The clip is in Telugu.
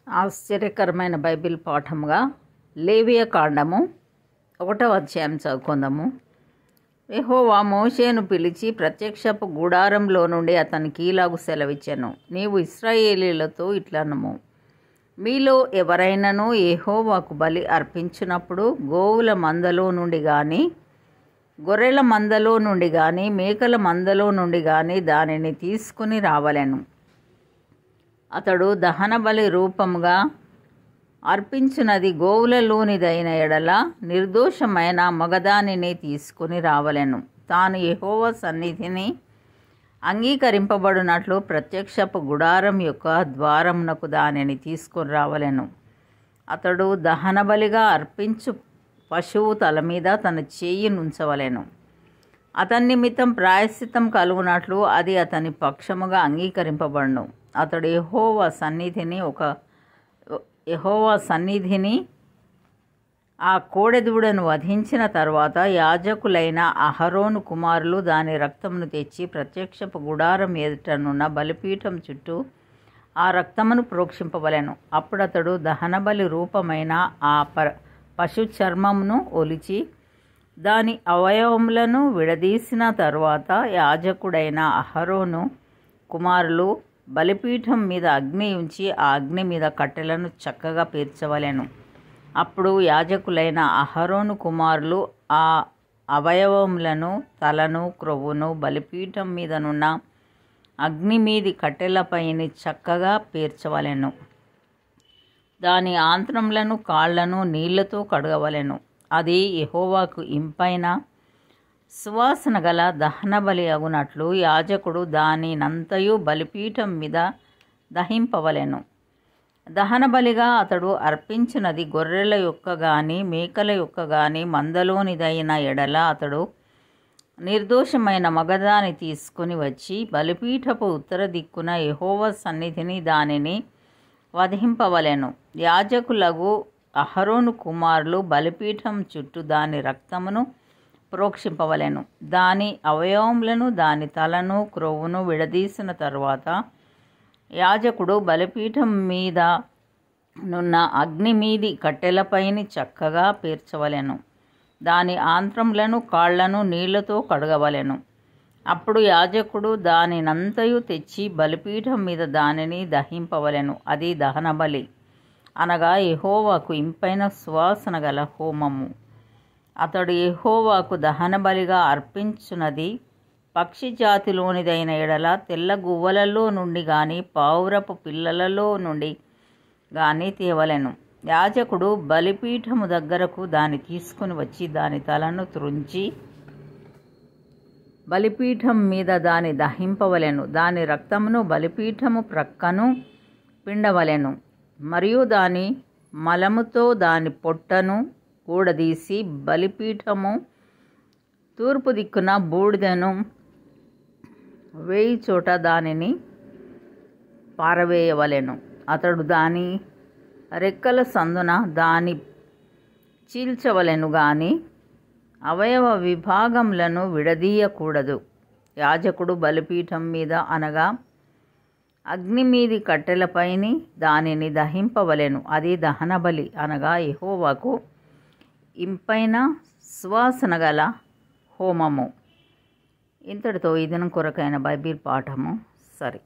ఆశ్చర్యకరమైన బైబిల్ పాఠముగా లేవియ కాండము 1వ అధ్యాయం చదువుకుందాము. యెహోవా మోషేను పిలిచి ప్రత్యక్షపు గుడారంలో నుండి అతనికి ఇలాగు సెలవిచ్చెను. నీవు ఇశ్రాయేలీలతో ఇట్లనము, మీలో ఎవరైనాను యెహోవాకు బలి అర్పించినప్పుడు గోవుల మందలో నుండి కానీ, గొర్రెల మందలో నుండి కానీ, మేకల మందలో నుండి కానీ దానిని తీసుకుని రావలెను. అతడు దహన బలి రూపముగా అర్పించినది గోవులలోనిదైన ఎడల నిర్దోషమైన మగదానిని తీసుకుని రావలెను. తాను యెహోవా సన్నిధిని అంగీకరింపబడినట్లు ప్రత్యక్షపు గుడారం యొక్క ద్వారమునకు దానిని తీసుకుని రావలెను. అతడు దహన బలిగా అర్పించు పశువు తల మీద తన చెయ్యి నుంచవలెను. అతని నిమిత్తం ప్రాయశ్చిత్తం కలుగునట్లు అది అతని పక్షముగా అంగీకరింపబడును. అతడు యెహోవా సన్నిధిని ఆ కోడెదూడను వధించిన తర్వాత యాజకులైన అహరోను కుమారులు దాని రక్తమును తెచ్చి ప్రత్యక్షపు గుడారం ఎదుటనున్న బలిపీఠం చుట్టూ ఆ రక్తమును ప్రోక్షింపవలెను. అప్పుడు అతడు దహనబలి రూపమైన ఆ పశు చర్మమును ఒలిచి దాని అవయవములను విడదీసిన తరువాత యాజకుడైన అహరోను కుమారులు బలిపీఠం మీద అగ్ని ఉంచి ఆ అగ్ని మీద కట్టెలను చక్కగా పేర్చవలెను. అప్పుడు యాజకులైన అహరోను కుమారులు ఆ అవయవములను, తలను, క్రొవ్వును బలిపీఠం మీదనున్న అగ్ని మీది కట్టెలపైని చక్కగా పేర్చవలెను. దాని ఆంత్రములను, కాళ్లను నీళ్లతో కడగవలెను. అది యెహోవాకు ఇంపైన సువాసన గల దహనబలి అగునట్లు యాజకుడు దానినంతయు బలిపీఠం మీద దహింపవలెను. దహనబలిగా అతడు అర్పించినది గొర్రెల యొక్క గాని, మేకల యొక్క గాని మందలోనిదైన ఎడల అతడు నిర్దోషమైన మగదాని తీసుకుని వచ్చి బలిపీఠపు ఉత్తర దిక్కున యెహోవా సన్నిధిని దానిని వధింపవలెను. యాజకులగు అహరోను కుమారులు బలిపీఠం చుట్టూ దాని రక్తమును ప్రోక్షింపవలెను. దాని అవయవములను, దాని తలను, క్రొవ్వును విడదీసిన తరువాత యాజకుడు బలిపీఠం మీద నున్న అగ్ని మీది కట్టెలపైని చక్కగా పేర్చవలెను. దాని ఆంత్రములను, కాళ్లను నీళ్లతో కడగవలెను. అప్పుడు యాజకుడు దానినంతయు తెచ్చి బలిపీఠం మీద దానిని దహింపవలెను. అది దహనబలి, అనగా యెహోవాకు ఇంపైన సువాసన గల హోమము. అతడు యెహోవాకు దహనబలిగా అర్పించున్నది పక్షి జాతిలోనిదైన ఎడల తెల్ల గువ్వలలో నుండి గాని, పావురపు పిల్లలలో నుండి గాని తేవలెను. యాజకుడు బలిపీఠము దగ్గరకు దాన్ని తీసుకుని వచ్చి దాని తలను త్రుంచి బలిపీఠం మీద దాన్ని దహింపవలెను. దాని రక్తమును బలిపీఠము ప్రక్కను పిండవలెను. మరియు దాని మలముతో దాని పొట్టను ఊడదీసి బలిపీఠము తూర్పు దిక్కున బూడిదను వేయి చోట దానిని పారవేయవలెను. అతడు దాని రెక్కల సందున దాని చీల్చవలెను గాని అవయవ విభాగములను విడదీయకూడదు. యాజకుడు బలిపీఠం మీద అనగా అగ్ని మీది కట్టెలపైని దానిని దహింపవలెను. అది దహనబలి, అనగా యెహోవాకు ఇంపైన సువాసన గల హోమము. ఇంతటితో ఈ దినం కొరకైన బైబిల్ పాఠము సరి.